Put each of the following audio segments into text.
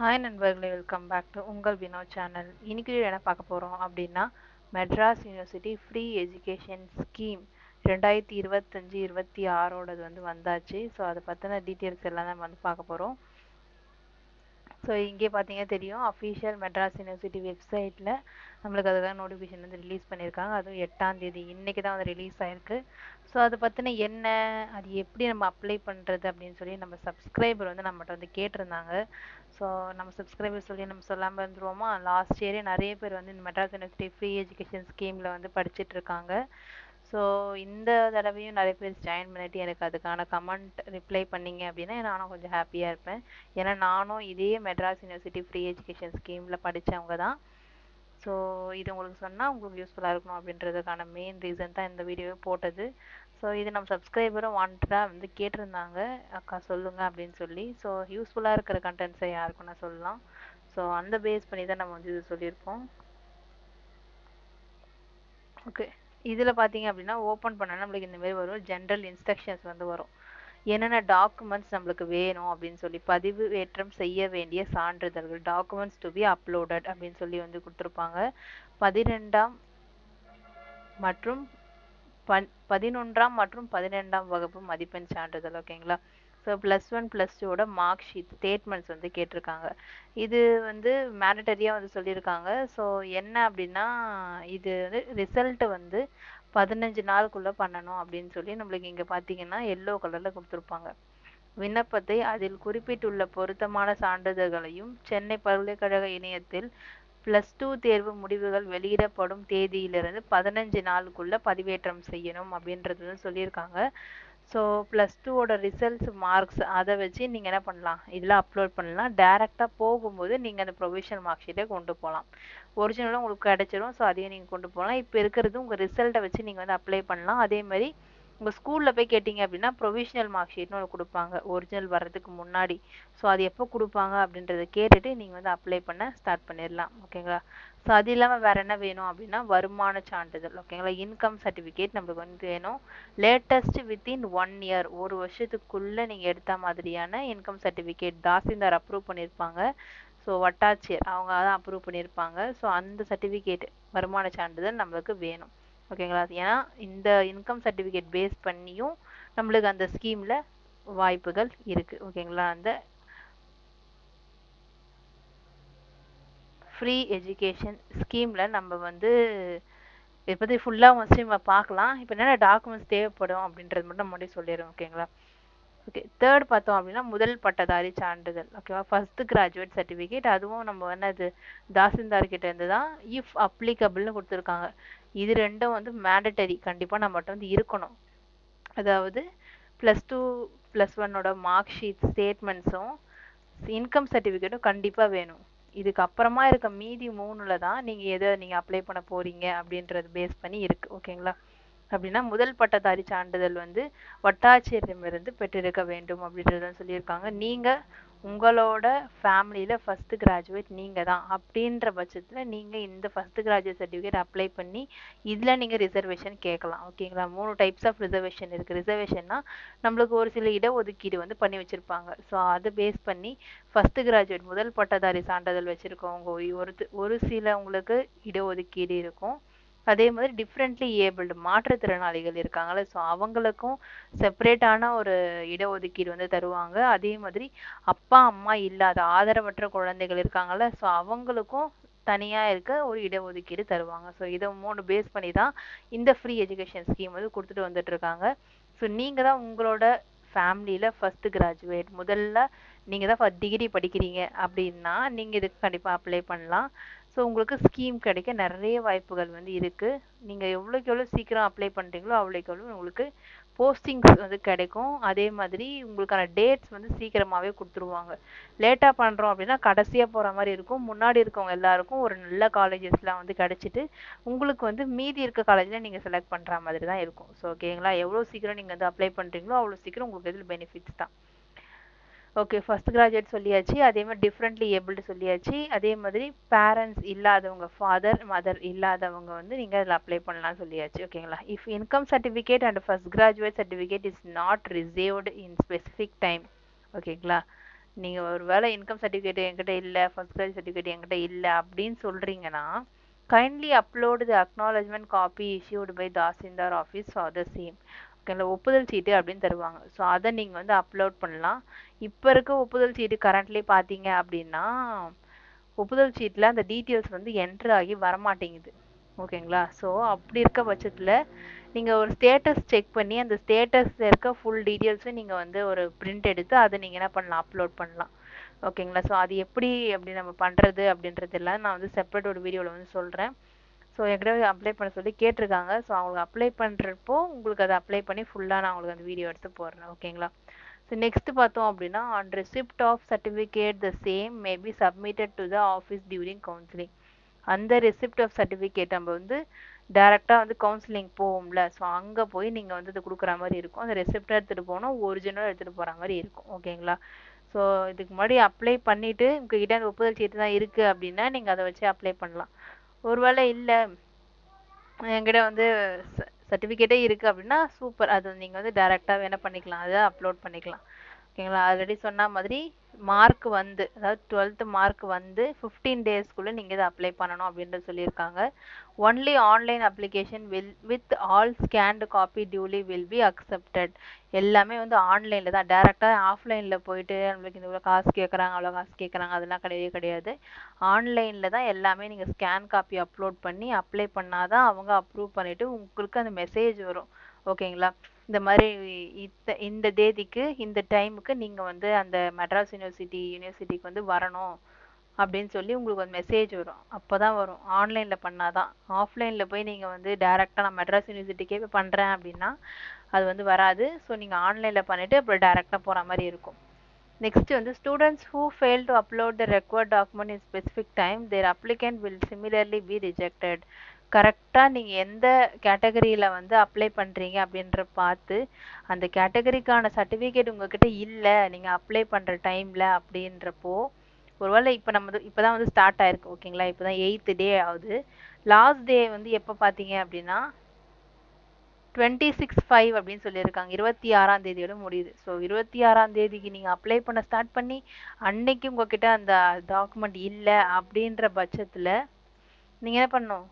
Hi நண்பர்களே, welcome back to உங்கள் Vino channel. இன்னைக்கு என்ன பார்க்க போகிறோம் அப்படின்னா, Madras university free education scheme 2025-26 வந்தாச்சு. ஸோ அதை பற்றின டீட்டெயில்ஸ் எல்லாம் நம்ம பார்க்க போகிறோம். ஸோ இங்கே பார்த்தீங்கன்னா தெரியும், அஃபீஷியல் மெட்ராஸ் யூனிவர்சிட்டி வெப்சைட்டில் நம்மளுக்கு அதுக்காக நோட்டிஃபிகேஷன் ரிலீஸ் பண்ணியிருக்காங்க. அதுவும் 8ஆம் தேதி இன்றைக்கி தான் ரிலீஸ் ஆகிருக்கு. ஸோ அதை பற்றின என்ன, அது எப்படி நம்ம அப்ளை பண்ணுறது அப்படின்னு சொல்லி நம்ம சப்ஸ்கிரைபர் நம்மகிட்ட கேட்டிருந்தாங்க. ஸோ நம்ம சப்ஸ்கிரைபர் சொல்லி நம்ம சொல்லாமல் இருந்துருவோமா? லாஸ்ட் இயரே நிறைய பேர் இந்த மெட்ராஸ் யூனிவர்சிட்டி ஃப்ரீ எஜுகேஷன் ஸ்கீமில் படிச்சுட்டு இருக்காங்க. ஸோ இந்த தடவையும் நிறைய பேர் ஜாயின் பண்ணிவிட்டு எனக்கு அதுக்கான கமெண்ட் ரிப்ளை பண்ணிங்க அப்படின்னா நானும் கொஞ்சம் ஹாப்பியாக இருப்பேன். ஏன்னா நானும் இதே மெட்ராஸ் யூனிவர்சிட்டி ஃப்ரீ எஜுகேஷன் ஸ்கீமில் படித்தவங்க தான். ஸோ இது உங்களுக்கு சொன்னால் உங்களுக்கு யூஸ்ஃபுல்லாக இருக்கணும் அப்படின்றதுக்கான மெயின் ரீசன் தான் இந்த வீடியோவை போட்டது. ஸோ இது நம்ம சப்ஸ்கிரைபரும் வாண்டடாக கேட்டிருந்தாங்க, அக்கா சொல்லுங்கள் அப்படின்னு சொல்லி. ஸோ யூஸ்ஃபுல்லாக இருக்கிற கண்டென்ட்ஸை யாருக்குன்னா சொல்லலாம். ஸோ அந்த பேஸ் பண்ணி தான் நம்ம இது சொல்லியிருக்கோம். ஓகே, இதில் பார்த்தீங்க அப்படின்னா ஓப்பன் பண்ணால் நம்மளுக்கு இந்தமாரி வரும். ஜென்ரல் இன்ஸ்ட்ரக்ஷன்ஸ் வரும். என்னென்ன டாக்குமெண்ட்ஸ் நம்மளுக்கு வேணும் அப்படின்னு சொல்லி, பதிவேற்றம் செய்ய வேண்டிய சான்றிதழ்கள், டாக்குமெண்ட்ஸ் டு பி அப்லோடட் அப்படின்னு சொல்லி கொடுத்துருப்பாங்க. 12ஆம் மற்றும் 11ஆம் மற்றும் 12ஆம் வகுப்பு மதிப்பெண் சான்றிதழ். ஓகேங்களா? ஸோ +1 +2ஓட மார்க் ஷீட் ஸ்டேட்மெண்ட்ஸ் கேட்டிருக்காங்க. இது மேண்டட்டரியாக சொல்லியிருக்காங்க. ஸோ என்ன அப்படின்னா, இது ரிசல்ட் 15 நாளுக்குள்ளே பண்ணணும் அப்படின்னு சொல்லி நம்மளுக்கு இங்கே பார்த்தீங்கன்னா எல்லோ கலரில் கொடுத்துருப்பாங்க. விண்ணப்பத்தை அதில் குறிப்பிட்டுள்ள பொருத்தமான சான்றிதழ்களையும் சென்னை பல்கலைக்கழக இணையத்தில் +2 தேர்வு முடிவுகள் வெளியிடப்படும் தேதியிலிருந்து 15 நாளுக்குள்ள பதிவேற்றம் செய்யணும் அப்படின்றது சொல்லியிருக்காங்க. ஸோ +2ஓட ரிசல்ட்ஸ் மார்க்ஸ் அதை வச்சு நீங்கள் என்ன பண்ணலாம், இதில் அப்லோட் பண்ணலாம். டேரெக்டாக போகும்போது நீங்கள் அந்த ப்ரொவிஷனல் மார்க் ஷீட்டை கொண்டு போகலாம். ஒரிஜினலும் உங்களுக்கு கிடச்சிரும். ஸோ அதையும் நீங்கள் கொண்டு போகலாம். இப்போ இருக்கிறது உங்கள் ரிசல்ட்டை வச்சு நீங்கள் அப்ளை பண்ணலாம். அதே மாதிரி உங்கள் ஸ்கூலில் போய் கேட்டிங்க அப்படின்னா ப்ரொவிஷனல் மார்க் ஷீட்னு ஒன்று கொடுப்பாங்க ஒரிஜினல் வர்றதுக்கு முன்னாடி. ஸோ அது எப்போ கொடுப்பாங்க அப்படின்றத கேட்டுட்டு நீங்கள் அப்ளை பண்ண ஸ்டார்ட் பண்ணிடலாம். ஓகேங்களா? ஸோ அது இல்லாமல் வேறு என்ன வேணும் அப்படின்னா, வருமான சான்றிதழ். ஓகேங்களா? இன்கம் சர்டிஃபிகேட் நம்மளுக்கு வேணும். லேட்டஸ்ட் வித்தின் 1 இயர், ஒரு வருஷத்துக்குள்ளே நீங்கள் எடுத்த மாதிரியான இன்கம் சர்டிஃபிகேட் தாசில்தார் அப்ரூவ் பண்ணியிருப்பாங்க. ஸோ வட்டாட்சியர் அவங்க தான் அப்ரூவ் பண்ணியிருப்பாங்க. ஸோ அந்த சர்டிஃபிகேட் வருமான சான்றிதழ் நம்மளுக்கு வேணும். ஓகேங்களா? ஏன்னா இந்த இன்கம் சர்டிஃபிகேட் பேஸ் பண்ணியும் நம்மளுக்கு அந்த ஸ்கீமில் வாய்ப்புகள் இருக்குது. ஓகேங்களா? அந்த ஃப்ரீ எஜுகேஷன் ஸ்கீமில் நம்ம இதை பற்றி ஃபுல்லாக நம்ம பார்க்கலாம். இப்போ என்னென்ன டாக்குமெண்ட்ஸ் தேவைப்படும் அப்படின்றது மட்டும் முன்னாடி சொல்லிடுறோம். ஓகேங்களா? ஓகே, தேர்ட் பார்த்தோம் அப்படின்னா முதல் பட்டதாரி சான்றிதழ். ஓகேவா? First graduate certificate. அதுவும் நம்ம அது தாசில்தார் கிட்ட இருந்து தான் இஃப் அப்ளிகபிள்னு கொடுத்துருக்காங்க. இது ரெண்டும் மேண்டட்டரி, கண்டிப்பாக நம்மகிட்ட இருக்கணும். அதாவது +2 +1ஓட மார்க் ஷீட் ஸ்டேட்மெண்ட்ஸும் இன்கம் சர்டிஃபிகேட்டும் கண்டிப்பாக வேணும். இதுக்கு அப்புறமா இருக்க மீதி 3ல் தான் நீங்கள் எதை நீங்கள் அப்ளை பண்ண போகிறீங்க அப்படின்றது பேஸ் பண்ணி இருக்குது. ஓகேங்களா? அப்படின்னா முதல் பட்டதாரி சான்றிதழ் வட்டாட்சியரிடமிருந்து பெற்றிருக்க வேண்டும் அப்படின்றத சொல்லியிருக்காங்க. நீங்கள் உங்களோட ஃபேமிலியில் ஃபஸ்ட்டு கிராஜுவேட் நீங்கள் தான் அப்படின்ற பட்சத்தில் நீங்கள் இந்த ஃபஸ்ட்டு கிராஜுவேட் சர்டிஃபிகேட் அப்ளை பண்ணி இதில் நீங்கள் ரிசர்வேஷன் கேட்கலாம். ஓகேங்களா? 3 டைப்ஸ் ஆஃப் ரிசர்வேஷன் இருக்குது. ரிசர்வேஷன்னா நம்மளுக்கு ஒரு சில இடஒதுக்கீடு பண்ணி வச்சுருப்பாங்க. ஸோ அதை பேஸ் பண்ணி ஃபஸ்ட்டு கிராஜுவேட் முதல் பட்டதாரி சான்றிதழ் வச்சுருக்கவங்க ஒரு சில உங்களுக்கு இடஒதுக்கீடு இருக்கும். அதே மாதிரி டிஃப்ரெண்ட்லி ஏபிள்டு மாற்றுத்திறனாளிகள் இருக்காங்களே, ஸோ அவங்களுக்கும் செப்பரேட்டான ஒரு இடஒதுக்கீடு தருவாங்க. அதே மாதிரி அப்பா அம்மா இல்லாத ஆதரவற்ற குழந்தைகள் இருக்காங்கல்ல, ஸோ அவங்களுக்கும் தனியாக இருக்க ஒரு இடஒதுக்கீடு தருவாங்க. ஸோ இதை 3 பேஸ் பண்ணி தான் இந்த ஃப்ரீ எஜுகேஷன் ஸ்கீம் கொடுத்துட்டு வந்துட்டு இருக்காங்க. ஸோ நீங்கள் தான் உங்களோட ஃபேமிலியில் ஃபஸ்ட்டு கிராஜுவேட், முதல்ல நீங்கள் தான் டிகிரி படிக்கிறீங்க அப்படின்னா நீங்கள் இதுக்கு கண்டிப்பாக அப்ளை பண்ணலாம். ஸோ உங்களுக்கு ஸ்கீம் கிடைக்க நிறைய வாய்ப்புகள் இருக்குது. நீங்கள் எவ்வளோக்கு எவ்வளோ சீக்கிரம் அப்ளை பண்ணுறீங்களோ அவ்வளோக்கு எவ்வளோ உங்களுக்கு போஸ்டிங்ஸ் கிடைக்கும். அதே மாதிரி உங்களுக்கான டேட்ஸ் சீக்கிரமாகவே கொடுத்துருவாங்க. லேட்டாக பண்ணுறோம் அப்படின்னா கடைசியாக போகிற மாதிரி இருக்கும். முன்னாடி இருக்கவங்க எல்லாருக்கும் ஒரு நல்ல காலேஜஸ்லாம் கிடச்சிட்டு உங்களுக்கு மீதி இருக்க காலேஜில் நீங்கள் செலக்ட் பண்ணுற மாதிரி தான் இருக்கும். ஸோ ஓகேங்களா? எவ்வளோ சீக்கிரம் நீங்கள் அப்ளை பண்ணுறீங்களோ அவ்வளோ சீக்கிரம் உங்களுக்கு இதில் பெனிஃபிட்ஸ் தான். ஓகே, ஃபர்ஸ்ட் கிராஜுவேட் சொல்லியாச்சு. அதே மாதிரி டிஃப்ரெண்ட்லி ஏபிள்டு சொல்லியாச்சு. அதே மாதிரி பேரண்ட்ஸ் இல்லாதவங்க, ஃபாதர் மதர் இல்லாதவங்க நீங்கள் அதில் அப்ளை பண்ணலாம் சொல்லியாச்சு. ஓகேங்களா? If income certificate and first graduate certificate is not reserved in specific time. ஓகேங்களா? நீங்கள் ஒரு வேளை இன்கம் சர்டிஃபிகேட் என்கிட்ட இல்லை, ஃபர்ஸ்ட் கிளாஸ் சர்டிஃபிகேட் என்கிட்ட இல்லை அப்படின்னு சொல்கிறீங்கன்னா, kindly upload the acknowledgement copy issued by tahsildar office for the same. ஓகேங்களா, ஒப்புதல் சீட்டு அப்படின்னு தருவாங்க. ஸோ அதை நீங்கள் வந்து அப்லோட் பண்ணலாம். இப்போ இருக்க ஒப்புதல் சீட்டு கரண்ட்லி பார்த்தீங்க அப்படின்னா, ஒப்புதல் சீட்டில் அந்த டீட்டெயில்ஸ் வந்து என்ட்ரு ஆகி வரமாட்டேங்குது. ஓகேங்களா, ஸோ அப்படி இருக்க பட்சத்தில் நீங்கள் ஒரு ஸ்டேட்டஸ் செக் பண்ணி அந்த ஸ்டேட்டஸில் இருக்க ஃபுல் டீட்டெயில்ஸும் நீங்கள் வந்து ஒரு பிரிண்ட் எடுத்து அதை நீங்கள் என்ன பண்ணலாம், அப்லோட் பண்ணலாம். ஓகேங்களா, ஸோ அது எப்படி அப்படி நம்ம பண்ணுறது அப்படின்றது எல்லாம் நான் வந்து செப்பரேட் ஒரு வீடியோவில் வந்து சொல்கிறேன். ஸோ என்கிட்ட அப்ளை பண்ண சொல்லி கேட்டிருக்காங்க. ஸோ அவங்களுக்கு அப்ளை பண்ணுறப்போ உங்களுக்கு அதை அப்ளை பண்ணி ஃபுல்லாக நான் உங்களுக்கு அந்த வீடியோ எடுத்து போடுறேன். ஓகேங்களா, ஸோ நெக்ஸ்ட் பார்த்தோம் அப்படின்னா, on receipt of certificate the same may be submitted to the office during counselling. அந்த ரெசிப்ட் ஆஃப் சர்டிஃபிகேட் நம்ம வந்து டேரெக்டாக வந்து கவுன்சிலிங் போவோம்ல, ஸோ அங்கே போய் நீங்கள் வந்து இது கொடுக்குற மாதிரி இருக்கும். அந்த ரெசிப்டை எடுத்துகிட்டு போகணும், ஒரிஜினல் எடுத்துகிட்டு போகிற மாதிரி இருக்கும். ஓகேங்களா, ஸோ இதுக்கு முன்னாடி அப்ளை பண்ணிவிட்டு உங்ககிட்ட அந்த ஒப்புதல் சீட்டு தான் இருக்குது அப்படின்னா நீங்கள் அதை வச்சு அப்ளை பண்ணலாம். ஒருவேளை இல்லை என்கிட்ட வந்து சர்டிஃபிகேட்டே இருக்குது அப்படின்னா சூப்பர், அது நீங்கள் வந்து டேரெக்டாக என்ன பண்ணிக்கலாம், அதை அப்லோட் பண்ணிக்கலாம். ஓகேங்களா, ஆல்ரெடி சொன்ன மாதிரி மார்க் வந்து, அதாவது 12th மார்க் வந்து 15 டேஸ்க்குள்ளே நீங்கள் இதை அப்ளை பண்ணணும் அப்படின்றது சொல்லியிருக்காங்க. Only online application with all scanned copy duly will be accepted. எல்லாமே வந்து ஆன்லைனில் தான், டேரெக்டாக ஆஃப்லைனில் போயிட்டு நம்மளுக்கு இந்த இவ்வளோ காசு கேட்குறாங்க அவ்வளோ காசு கேட்குறாங்க அதெல்லாம் கிடையவே கிடையாது. ஆன்லைனில் தான் எல்லாமே நீங்கள் ஸ்கேன் காப்பி அப்லோட் பண்ணி அப்ளை பண்ணால் தான் அவங்க அப்ரூவ் பண்ணிவிட்டு உங்களுக்கு அந்த மெசேஜ் வரும். ஓகேங்களா, இந்த மாதிரி இந்த தேதிக்கு இந்த டைமுக்கு நீங்கள் வந்து அந்த மெட்ராஸ் யூனிவர்சிட்டிக்கு வந்து வரணும் அப்படின்னு சொல்லி உங்களுக்கு ஒரு மெசேஜ் வரும். அப்போ தான் வரும், ஆன்லைனில் பண்ணால் தான். ஆஃப்லைனில் போய் நீங்கள் வந்து டேரெக்டாக நான் மெட்ராஸ் யூனிவர்சிட்டிக்கே போய் பண்ணுறேன் அப்படின்னா அது வந்து வராது. ஸோ நீங்கள் ஆன்லைனில் பண்ணிவிட்டு அப்புறம் டேரெக்டாக போகிற மாதிரி இருக்கும். நெக்ஸ்ட் வந்து students who fail to upload the required document in specific time, their applicant will similarly be rejected. கரெக்டாக நீங்கள் எந்த கேட்டகரியில் வந்து அப்ளை பண்ணுறீங்க அப்படின்ற பார்த்து அந்த கேட்டகரிக்கான சர்டிஃபிகேட் உங்ககிட்ட இல்லை நீங்கள் அப்ளை பண்ணுற டைமில் அப்படின்றப்போ, ஒருவேளை இப்போ இப்போ தான் வந்து ஸ்டார்ட் ஆயிருக்கு. ஓகேங்களா, இப்போ தான் 8th டே ஆகுது. லாஸ்ட் டே வந்து எப்போ பார்த்தீங்க அப்படின்னா 26/5 அப்படின்னு சொல்லியிருக்காங்க. 26ஆம் தேதியோட முடியுது. ஸோ 26ஆம் தேதிக்கு நீங்கள் அப்ளை பண்ண ஸ்டார்ட் பண்ணி அன்னைக்கு உங்ககிட்ட அந்த டாக்குமெண்ட் இல்லை அப்படின்ற பட்சத்தில் நீங்கள் என்ன பண்ணணும்,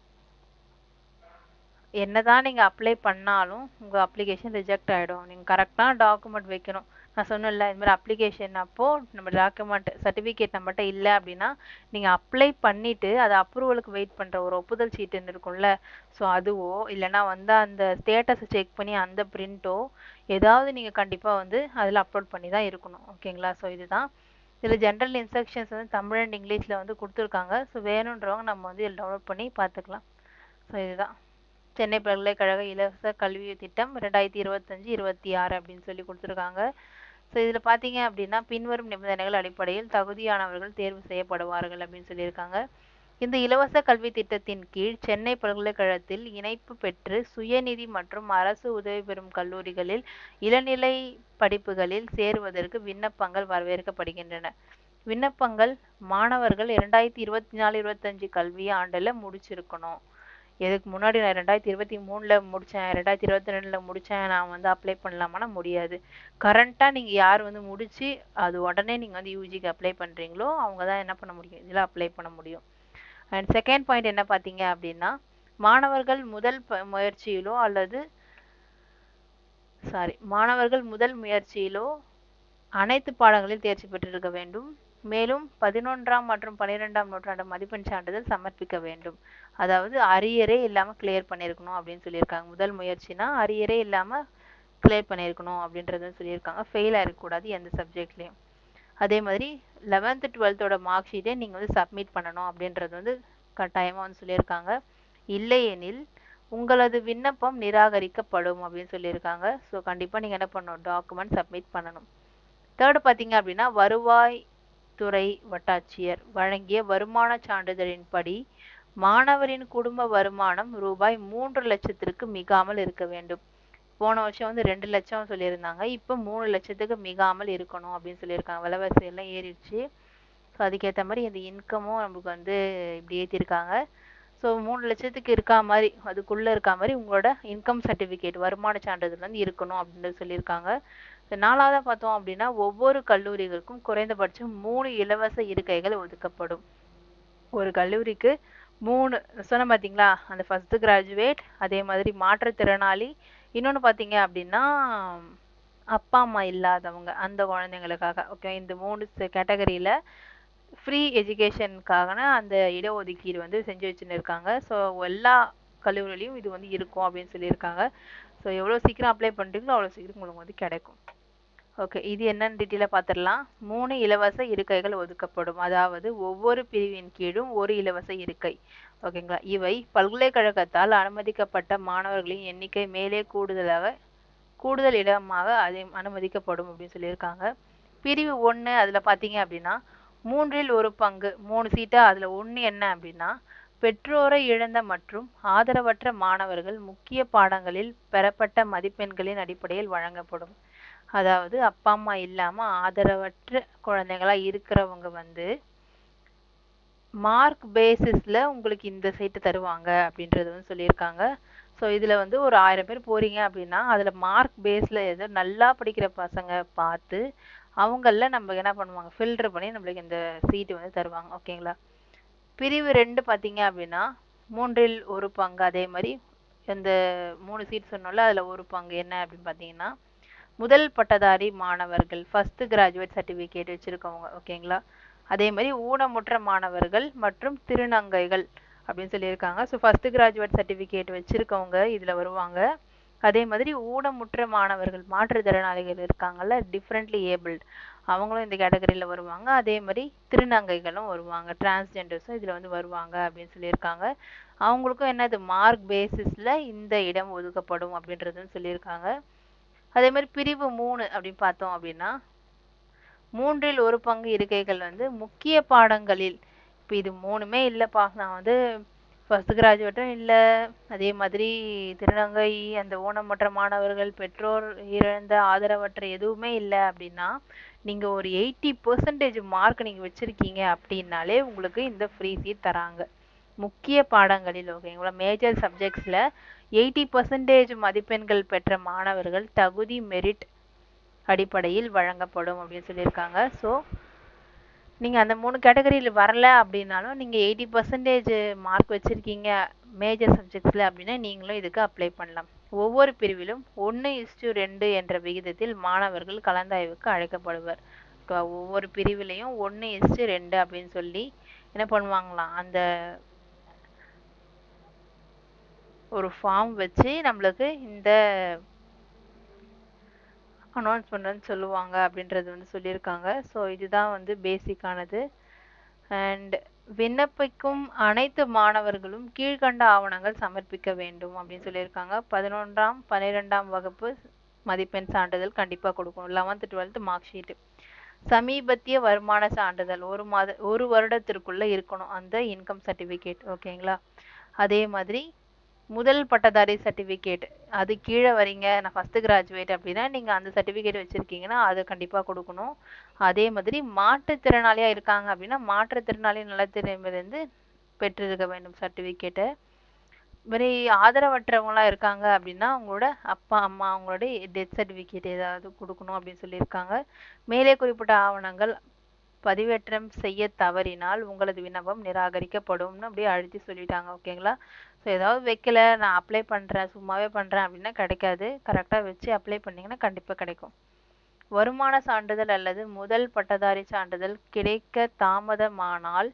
என்னதான் நீங்கள் அப்ளை பண்ணாலும் உங்கள் அப்ளிகேஷன் ரிஜெக்ட் ஆகிடும். நீங்கள் கரெக்டான டாக்குமெண்ட் வைக்கணும். நான் சொன்னேன்ல, இது மாதிரி அப்ளிகேஷன் அப்போது நம்ம டாக்குமெண்ட் சர்டிஃபிகேட் நம்மகிட்ட இல்லை அப்படின்னா நீங்கள் அப்ளை பண்ணிவிட்டு அதை அப்ரூவலுக்கு வெயிட் பண்ணுற ஒரு ஒப்புதல் சீட்டுன்னு இருக்கும்ல, ஸோ அதுவோ இல்லைனா வந்து அந்த ஸ்டேட்டஸை செக் பண்ணி அந்த பிரிண்ட்டோ ஏதாவது நீங்கள் கண்டிப்பாக வந்து அதில் அப்லோட் பண்ணி தான் இருக்கணும். ஓகேங்களா, ஸோ இதுதான் இதில் ஜென்ரல் இன்ஸ்ட்ரக்ஷன்ஸ் வந்து தமிழ் அண்ட் இங்கிலீஷில் வந்து கொடுத்துருக்காங்க. ஸோ வேணுன்றவங்க நம்ம வந்து இதில் டவுன்லோட் பண்ணி பார்த்துக்கலாம். ஸோ இதுதான் சென்னை பல்கலைக்கழக இலவச கல்வி திட்டம் 2025-26 அப்படின்னு சொல்லி கொடுத்துருக்காங்க. ஸோ இதில் பார்த்தீங்க அப்படின்னா பின்வரும் நிபந்தனைகள் அடிப்படையில் தகுதியானவர்கள் தேர்வு செய்யப்படுவார்கள் அப்படின்னு சொல்லியிருக்காங்க. இந்த இலவச கல்வி திட்டத்தின் கீழ் சென்னை பல்கலைக்கழகத்தில் இணைப்பு பெற்று சுயநிதி மற்றும் அரசு உதவி பெறும் கல்லூரிகளில் இளநிலை படிப்புகளில் சேருவதற்கு விண்ணப்பங்கள் வரவேற்கப்படுகின்றன. விண்ணப்பங்கள் மாணவர்கள் 2024-25 கல்வி ஆண்டில் முடிச்சிருக்கணும். இதுக்கு முன்னாடி நான் 2023 முடித்தேன், 2022 முடித்தேன், நான் வந்து அப்ளை பண்ணலாமான்னா முடியாது. கரண்ட்டாக நீங்கள் யார் வந்து முடித்து அது உடனே நீங்கள் வந்து யூஜிக்கு அப்ளை பண்ணுறீங்களோ அவங்க தான் என்ன பண்ண முடியும், இதில் அப்ளை பண்ண முடியும். அண்ட் செகண்ட் பாயிண்ட் என்ன பார்த்தீங்க அப்படின்னா, மாணவர்கள் முதல் முயற்சியிலோ அனைத்து பாடங்களில் தேர்ச்சி பெற்றிருக்க வேண்டும். மேலும் 11ஆம் மற்றும் 12ஆம் நூற்றாண்டு மதிப்பெண் சான்றிதழ் சமர்ப்பிக்க வேண்டும். அதாவது அரியரே இல்லாமல் கிளியர் பண்ணியிருக்கணும் அப்படின்னு சொல்லியிருக்காங்க. முதல் முயற்சினா அரியரே இல்லாமல் கிளியர் பண்ணியிருக்கணும் அப்படின்றத சொல்லியிருக்காங்க. ஃபெயில் ஆகிருக்கக்கூடாது எந்த சப்ஜெக்ட்லேயும். அதே மாதிரி 11th 12th மார்க் ஷீட்டை நீங்கள் வந்து சப்மிட் பண்ணணும் அப்படின்றது வந்து கட்டாயமாக வந்து சொல்லியிருக்காங்க. இல்லையெனில் உங்களது விண்ணப்பம் நிராகரிக்கப்படும் அப்படின்னு சொல்லியிருக்காங்க. ஸோ கண்டிப்பாக நீங்கள் என்ன பண்ணணும், டாக்குமெண்ட் சப்மிட் பண்ணணும். தேர்டு பார்த்தீங்க அப்படின்னா, வருவாய்த்துறை வட்டாட்சியர் வழங்கிய வருமான சான்றிதழின்படி மாணவரின் குடும்ப வருமானம் ரூபாய் 3 லட்சத்திற்கு மிகாமல் இருக்க வேண்டும். போன வருஷம் வந்து 2 லட்சம் சொல்லியிருந்தாங்க, இப்போ 3 லட்சத்துக்கு மிகாமல் இருக்கணும் அப்படின்னு சொல்லியிருக்காங்க. விலைவாசி எல்லாம் ஏறிடுச்சு. ஸோ அதுக்கேற்ற மாதிரி இந்த இன்கமும் நமக்கு வந்து இப்படி ஏற்றிருக்காங்க. ஸோ 3 லட்சத்துக்கு இருக்கா மாதிரி, அதுக்குள்ளே இருக்கா மாதிரி உங்களோட இன்கம் சர்டிஃபிகேட் வருமான சான்றிதழ் வந்து இருக்கணும் அப்படின்னு சொல்லியிருக்காங்க. நாலாவதா பார்த்தோம் அப்படின்னா ஒவ்வொரு கல்லூரிகளுக்கும் குறைந்தபட்சம் 3 இலவச இருக்கைகள் ஒதுக்கப்படும். ஒரு கல்லூரிக்கு 3 சொன்னேன் பார்த்தீங்களா? அந்த ஃபர்ஸ்ட் கிராஜுவேட், அதே மாதிரி மாற்றுத்திறனாளி, இன்னொன்னு பார்த்தீங்க அப்படின்னா அப்பா அம்மா இல்லாதவங்க அந்த குழந்தைங்களுக்காக. ஓகே, இந்த 3 கேட்டகரியில ஃப்ரீ எஜுகேஷனுக்கான அந்த இடஒதுக்கீடு வந்து செஞ்சு வச்சுன்னு இருக்காங்க. ஸோ எல்லா கல்லூரிலையும் இது வந்து இருக்கும் அப்படின்னு சொல்லியிருக்காங்க. ஸோ எவ்வளோ சீக்கிரம் அப்ளை பண்ணுறீங்களோ அவ்வளோ சீக்கிரம் உங்களுக்கு வந்து கிடைக்கும். ஓகே, இது என்னன்னு டீட்டெயிலாக பார்த்துடலாம். 3 இலவச இருக்கைகள் ஒதுக்கப்படும். அதாவது ஒவ்வொரு பிரிவின் கீழும் ஒரு இலவச இருக்கை. ஓகேங்களா? இவை பல்கலைக்கழகத்தால் அனுமதிக்கப்பட்ட மாணவர்களின் எண்ணிக்கை மேலே கூடுதல் இடமாக அதை அனுமதிக்கப்படும் அப்படின்னு சொல்லியிருக்காங்க. பிரிவு 1 அதில் பார்த்தீங்க அப்படின்னா 3இல் ஒரு பங்கு 3 சீட்டா அதில் 1 என்ன அப்படின்னா பெற்றோரை இழந்த மற்றும் ஆதரவற்ற மாணவர்கள் முக்கிய பாடங்களில் பெறப்பட்ட மதிப்பெண்களின் அடிப்படையில் வழங்கப்படும். அதாவது அப்பா அம்மா இல்லாம ஆதரவற்ற குழந்தைங்களா இருக்கிறவங்க வந்து மார்க் பேசிஸ்ல உங்களுக்கு இந்த சீட்டு தருவாங்க அப்படின்றது வந்து சொல்லியிருக்காங்க. ஸோ இதுல வந்து ஒரு 1000 பேர் போறீங்க அப்படின்னா அதுல மார்க் பேஸ்ல ஏதோ நல்லா படிக்கிற பசங்க பார்த்து அவங்கள நம்ம என்ன பண்ணுவாங்க, ஃபில்டர் பண்ணி நம்மளுக்கு இந்த சீட்டு வந்து தருவாங்க. ஓகேங்களா? பிரிவு 2 பார்த்தீங்க அப்படின்னா 3இல் ஒரு பங்கு, அதே மாதிரி இந்த 3 சீட் சொன்னோம்ல அதுல ஒரு பங்கு என்ன அப்படின்னு பார்த்தீங்கன்னா முதல் பட்டதாரி மாணவர்கள், ஃபர்ஸ்ட் கிராஜுவேட் சர்டிஃபிகேட் வச்சிருக்கவங்க. ஓகேங்களா? அதே மாதிரி ஊனமுற்ற மாணவர்கள் மற்றும் திருநங்கைகள் அப்படின்னு சொல்லியிருக்காங்க. ஸோ ஃபர்ஸ்ட் கிராஜுவேட் சர்டிஃபிகேட் வச்சிருக்கவங்க இதில் வருவாங்க. அதே மாதிரி ஊனமுற்ற மாணவர்கள், மாற்றுத்திறனாளிகள் இருக்காங்கல்ல, டிஃப்ரெண்ட்லி ஏபிள்ட், அவங்களும் இந்த கேட்டகரியில் வருவாங்க. அதே மாதிரி திருநங்கைகளும் வருவாங்க, டிரான்ஸ்ஜெண்டர்ஸும் இதில் வந்து வருவாங்க அப்படின்னு சொல்லியிருக்காங்க. அவங்களுக்கும் என்னது மார்க் பேசிஸில் இந்த இடம் ஒதுக்கப்படும் அப்படின்றதுன்னு சொல்லியிருக்காங்க. அதே மாதிரி பிரிவு 3 அப்படின்னு பார்த்தோம் அப்படின்னா 3இல் ஒரு பங்கு இருக்கைகள் வந்து முக்கிய பாடங்களில், இப்போ இது 3மே இல்லைப்பா, நான் வந்து ஃபர்ஸ்ட் கிராஜுவேட்டும் இல்லை, அதே மாதிரி திருநங்கை, அந்த ஊனமுற்ற மாணவர்கள், பெற்றோர் இழந்த ஆதரவற்ற எதுவுமே இல்லை அப்படின்னா நீங்கள் ஒரு 80% மார்க் நீங்கள் வச்சுருக்கீங்க அப்படின்னாலே உங்களுக்கு இந்த ஃப்ரீ சீட் தராங்க முக்கிய பாடங்களில். ஓகேங்களா? மேஜர் சப்ஜெக்ட்ஸில் 80% மதிப்பெண்கள் பெற்ற மாணவர்கள் தகுதி மெரிட் அடிப்படையில் வழங்கப்படும் அப்படின்னு சொல்லியிருக்காங்க. ஸோ நீங்கள் அந்த 3 கேட்டகரியில் வரல அப்படின்னாலும் நீங்கள் 80% மார்க் வச்சுருக்கீங்க மேஜர் சப்ஜெக்ட்ஸில் அப்படின்னா நீங்களும் இதுக்கு அப்ளை பண்ணலாம். ஒவ்வொரு பிரிவிலும் 1:2 என்ற விகிதத்தில் மாணவர்கள் கலந்தாய்வுக்கு அழைக்கப்படுவர். ஒவ்வொரு பிரிவிலையும் 1:2 அப்படின்னு சொல்லி என்ன பண்ணுவாங்களாம், அந்த ஒரு ஃபார்ம் வச்சு நம்மளுக்கு இந்த அனௌன்ஸ் பண்ணுறேன்னு சொல்லுவாங்க அப்படின்றது வந்து சொல்லியிருக்காங்க. ஸோ இதுதான் வந்து பேசிக்கானது. அண்ட் விண்ணப்பிக்கும் அனைத்து மாணவர்களும் கீழ்கண்ட ஆவணங்கள் சமர்ப்பிக்க வேண்டும் அப்படின்னு சொல்லியிருக்காங்க. 11ஆம் 12ஆம் வகுப்பு மதிப்பெண் சான்றிதழ் கண்டிப்பாக கொடுக்கணும். 11th 12th மார்க் ஷீட்டு, சமீபத்திய வருமான சான்றிதழ் ஒரு வருடத்திற்குள்ள இருக்கணும் அந்த இன்கம் சர்டிஃபிகேட். ஓகேங்களா? அதே மாதிரி முதல் பட்டதாரி சர்டிஃபிகேட், அது கீழே வரீங்க, நான் ஃபர்ஸ்ட் கிராஜுவேட் அப்படின்னா நீங்கள் அந்த சர்டிஃபிகேட் வச்சுருக்கீங்கன்னா அதை கண்டிப்பாக கொடுக்கணும். அதே மாதிரி மாற்றுத்திறனாளியாக இருக்காங்க அப்படின்னா மாற்றுத்திறனாளி நலத்திலிருந்து பெற்றிருக்க வேண்டும் சர்டிஃபிகேட்டை. மாதிரி ஆதரவற்றவங்களாம் இருக்காங்க அப்படின்னா அவங்களோட அப்பா அம்மா அவங்களோட டெத் சர்டிஃபிகேட் ஏதாவது கொடுக்கணும் அப்படின்னு சொல்லியிருக்காங்க. மேலே குறிப்பிட்ட ஆவணங்கள் பதிவேற்றம் செய்ய தவறினால் உங்களது விண்ணப்பம் நிராகரிக்கப்படும்னு அப்படியே அழுத்தி சொல்லிட்டாங்க. ஓகேங்களா? ஸோ ஏதாவது வைக்கல, நான் அப்ளை பண்ணுறேன் சும்மாவே பண்ணுறேன் அப்படின்னா கிடைக்காது. கரெக்டாக வச்சு அப்ளை பண்ணிங்கன்னா கண்டிப்பாக கிடைக்கும். வருமான சான்றிதழ் அல்லது முதல் பட்டதாரி சான்றிதழ் கிடைக்க தாமதமானால்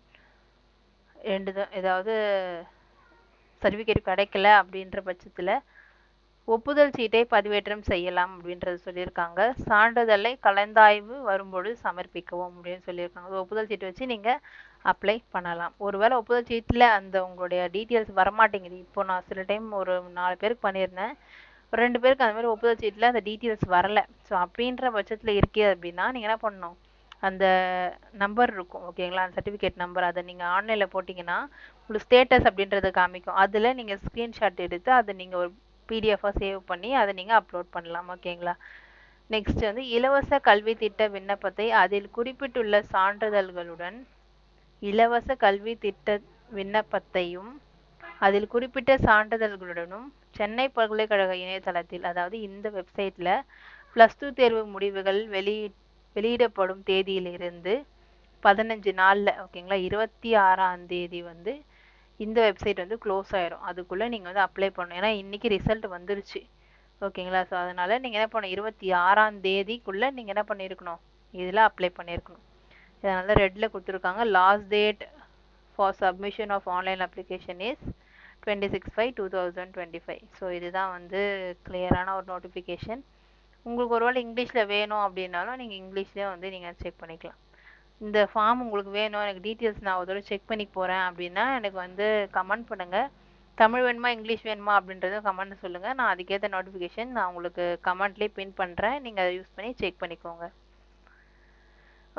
ஏதாவது சர்டிஃபிகேட் கிடைக்கல அப்படின்ற பட்சத்தில் ஒப்புதல் சீட்டை பதிவேற்றம் செய்யலாம் அப்படின்றது சொல்லியிருக்காங்க. சான்றிதழை கலந்தாய்வு வரும்பொழுது சமர்ப்பிக்கவும் அப்படின்னு சொல்லியிருக்காங்க. ஒப்புதல் சீட்டு வச்சு நீங்கள் அப்ளை பண்ணலாம். ஒருவேளை ஒப்புதல் சீட்டில் அந்த உங்களுடைய டீட்டெயில்ஸ் வரமாட்டேங்குது, இப்போ நான் சில டைம் ஒரு 4 பேருக்கு பண்ணியிருந்தேன், 2 பேருக்கு அந்த மாதிரி ஒப்புதல் சீட்டில் அந்த டீட்டெயில்ஸ் வரல. ஸோ அப்படின்ற பட்சத்தில் இருக்கே அப்படின்னா நீங்கள் என்ன பண்ணணும், அந்த நம்பர் இருக்கும். ஓகேங்களா? அந்த சர்டிஃபிகேட் நம்பர் அதை நீங்கள் ஆன்லைனில் போட்டிங்கன்னா உங்களுக்கு ஸ்டேட்டஸ் அப்படின்றத காமிக்கும். அதில் நீங்கள் ஸ்க்ரீன்ஷாட் எடுத்து அதை நீங்கள் ஒரு பிடிஎஃபாக சேவ் பண்ணி அதை நீங்கள் அப்லோட் பண்ணலாம். ஓகேங்களா? நெக்ஸ்ட் வந்து இலவச கல்வி திட்ட விண்ணப்பத்தை அதில் குறிப்பிட்டுள்ள சான்றிதழ்களுடன் இலவச கல்வி திட்ட விண்ணப்பத்தையும் அதில் குறிப்பிட்ட சான்றிதழ்களுடனும் சென்னை பல்கலைக்கழக இணையதளத்தில், அதாவது இந்த வெப்சைட்டில் +2 தேர்வு முடிவுகள் வெளியிடப்படும் தேதியிலிருந்து 15 நாள்ல ஓகேங்களா 26ஆம் தேதி வந்து இந்த வெப்சைட் வந்து க்ளோஸ் ஆயிரும். அதுக்குள்ள நீங்க வந்து அப்ளை பண்ணணும். ஏன்னா இன்னைக்கு ரிசல்ட் வந்துருச்சு. ஓகேங்களா? ஸோ அதனால நீங்க என்ன பண்ணணும் 26ஆம் தேதிக்குள்ள நீங்க என்ன பண்ணியிருக்கணும் இதில் அப்ளை பண்ணியிருக்கணும். இதனால ரெட்ல கொடுத்துருக்காங்க last date for submission of online application is 26/5/2025. So இதுதான் வந்து கிளியரான ஒரு நோட்டிஃபிகேஷன். உங்களுக்கு ஒருவேளை இங்கிலீஷில் வேணும் அப்படின்னாலும் நீங்கள் இங்கிலீஷ்லேயே வந்து நீங்கள் செக் பண்ணிக்கலாம். இந்த ஃபார்ம் உங்களுக்கு வேணும் எனக்கு டீட்டெயில்ஸ் நான் ஒரு தடவை செக் பண்ணி போகிறேன் அப்படின்னா எனக்கு வந்து கமெண்ட் பண்ணுங்கள். தமிழ் வேணுமா இங்கிலீஷ் வேணுமா அப்படின்றதும் கமெண்ட் சொல்லுங்கள். நான் அதுக்கேற்ற நோட்டிஃபிகேஷன் நான் உங்களுக்கு கமெண்ட்லேயே பின் பண்ணுறேன். நீங்கள் அதை யூஸ் பண்ணி செக் பண்ணிக்கோங்க.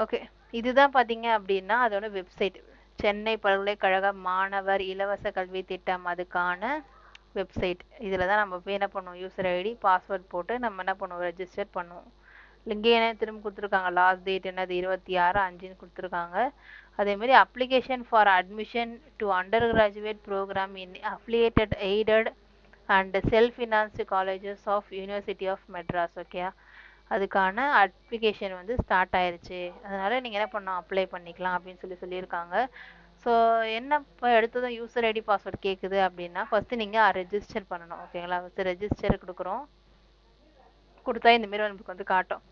ஓகே, இதுதான் பார்த்தீங்க அப்படின்னா அதோட வெப்சைட். சென்னை பல்கலைக்கழக மாணவர் இலவச கல்வி திட்டம் அதுக்கான வெப்சைட். இதில் தான் நம்ம போய் என்ன பண்ணுவோம் யூசர் ஐடி பாஸ்வேர்ட் போட்டு நம்ம என்ன பண்ணுவோம் ரெஜிஸ்டர் பண்ணுவோம். இங்கே என்ன திரும்ப கொடுத்துருக்காங்க லாஸ்ட் டேட் என்னது 26/5 கொடுத்துருக்காங்க. அதேமாதிரி application for admission to undergraduate programme in affiliated aided and self financed colleges of university of Madras. Okay, அதுக்கான அப்ளிகேஷன் வந்து ஸ்டார்ட் ஆயிருச்சு. அதனால் நீங்கள் என்ன பண்ணணும் அப்ளை பண்ணிக்கலாம் அப்படின்னு சொல்லியிருக்காங்க. ஸோ என்ன இப்போ எடுத்ததும் யூசர் ஐடி பாஸ்வேர்ட் கேட்குது அப்படின்னா ஃபஸ்ட்டு நீங்கள் ரெஜிஸ்டர் பண்ணணும். ஓகேங்களா? ஃபஸ்ட்டு ரெஜிஸ்டர் கொடுக்குறோம். கொடுத்தா இந்தமாரி நமக்கு வந்து காட்டும்.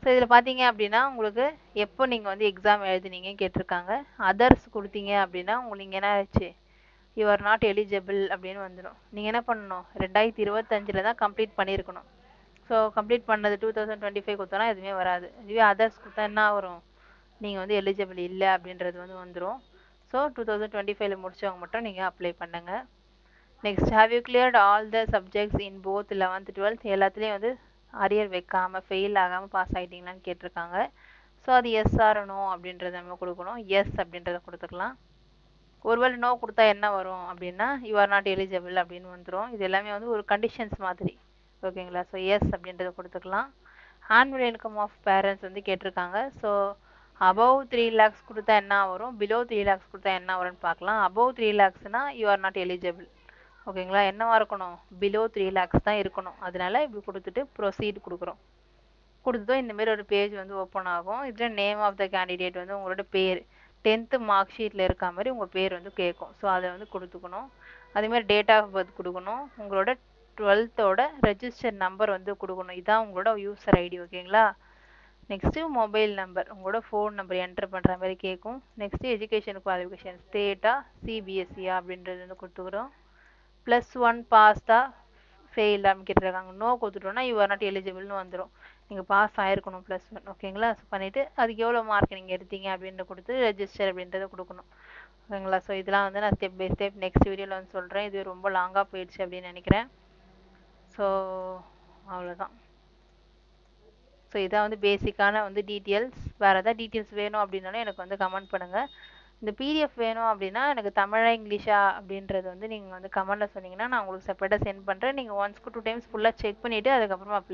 ஸோ இதில் பார்த்தீங்க அப்படின்னா உங்களுக்கு எப்போ நீங்கள் வந்து எக்ஸாம் எழுதுனீங்க கேட்டிருக்காங்க. அதர்ஸ் கொடுத்தீங்க அப்படின்னா உங்களுக்கு என்ன ஆச்சு யூ ஆர் நாட் எலிஜிபிள் அப்படின்னு வந்துடும். நீங்கள் என்ன பண்ணணும் 2025 தான் கம்ப்ளீட் பண்ணியிருக்கணும். ஸோ கம்ப்ளீட் பண்ணது 2025 கொடுத்தோன்னா எதுவுமே வராது. இதுவே அதர்ஸ் கொடுத்தா என்ன வரும் நீங்கள் வந்து எலிஜிபிள் இல்லை அப்படின்றது வந்து வந்துடும். ஸோ 2025 முடித்தவங்க மட்டும் நீங்கள் அப்ளை பண்ணுங்கள். Next have you cleared all the subjects in both 11th 12th எல்லாத்துலேயும் வந்து அரியர் வைக்காமல் ஃபெயில் ஆகாமல் பாஸ் ஆகிட்டீங்களான்னு கேட்டிருக்காங்க. ஸோ அது எஸ் ஆர் நோ அப்படின்றத நம்ம கொடுக்கணும். எஸ் அப்படின்றத கொடுத்துக்கலாம். ஒருவேளை நோ கொடுத்தா என்ன வரும் அப்படின்னா யூ ஆர் நாட் எலிஜிபிள் அப்படின்னு வந்துடும். இது எல்லாமே வந்து ஒரு கண்டிஷன்ஸ் மாதிரி. ஓகேங்களா? ஸோ எஸ் அப்படின்றத கொடுத்துக்கலாம். ஆனுவல் இன்கம் ஆஃப் பேரண்ட்ஸ் வந்து கேட்டிருக்காங்க. ஸோ அபவ் 3 lakhs கொடுத்தா என்ன வரும் பிலோ 3 lakhs கொடுத்தா என்ன வரும்னு பார்க்கலாம். அபவ் 3 lakhsனா யூ ஆர் நாட் எலிஜிபிள். ஓகேங்களா? என்னவா இருக்கணும் பிலோ 3 lakhs தான் இருக்கணும். அதனால இப்படி கொடுத்துட்டு ப்ரொசீட் கொடுக்குறோம். கொடுத்ததும் இந்தமாரி ஒரு பேஜ் வந்து ஓப்பன் ஆகும். இதில் நேம் ஆஃப் த கேண்டிடேட் வந்து உங்களோட பேர் 10th மார்க் ஷீட்டில் இருக்க மாதிரி உங்கள் பேர் வந்து கேட்கும். ஸோ அதை வந்து கொடுத்துக்கணும். அதேமாதிரி டேட் ஆஃப் பர்த் கொடுக்கணும். உங்களோட 12th ரெஜிஸ்டர் நம்பர் வந்து கொடுக்கணும். இதுதான் உங்களோட யூசர் ஐடி. ஓகேங்களா? நெக்ஸ்ட்டு மொபைல் நம்பர் உங்களோட ஃபோன் நம்பர் என்டர் பண்ணுற மாதிரி கேட்கும். நெக்ஸ்ட்டு எஜுகேஷன் குவாலிஃபிகேஷன் ஸ்டேட்டா சிபிஎஸ்சியா அப்படின்றது வந்து கொடுத்துக்கிறோம். +1 பாஸ்டா ஃபெயில் அப்படின்னு கேட்டிருக்காங்க. நோ கொடுத்துட்டோன்னா யூ ஆர் நாட் எலிஜிபிள்னு வந்துடும். நீங்கள் பாஸ் ஆகிருக்கணும் +1. ஓகேங்களா? பண்ணிவிட்டு அதுக்கு எவ்வளோ மார்க் நீங்கள் எடுத்தீங்க அப்படின்றத கொடுத்து ரெஜிஸ்டர் அப்படின்றத கொடுக்கணும். ஓகேங்களா? ஸோ இதெல்லாம் வந்து நான் ஸ்டெப் பை ஸ்டெப் நெக்ஸ்ட் வீடியோவில் வந்து சொல்கிறேன். இது ரொம்ப லாங்காக போயிடுச்சு அப்படின்னு நினைக்கிறேன். ஸோ அவ்வளோதான். ஸோ இதான் வந்து பேசிக்கான வந்து டீட்டெயில்ஸ். வேறு எதாவது டீட்டெயில்ஸ் வேணும் அப்படின்னாலும் எனக்கு வந்து கமெண்ட் பண்ணுங்கள். இந்த பிடிஎஃப் வேணும் அப்படின்னா எனக்கு தமிழா இங்கிலீஷா அப்படின்றது வந்து நீங்கள் வந்து கமெண்ட்டில் சொன்னீங்கன்னா நான் உங்களுக்கு செப்பரேட்டாக சென்ட் பண்ணுறேன். நீங்கள் 1 to 2 times ஃபுல்லாக செக் பண்ணிவிட்டு அதுக்கப்புறமா அப்ளை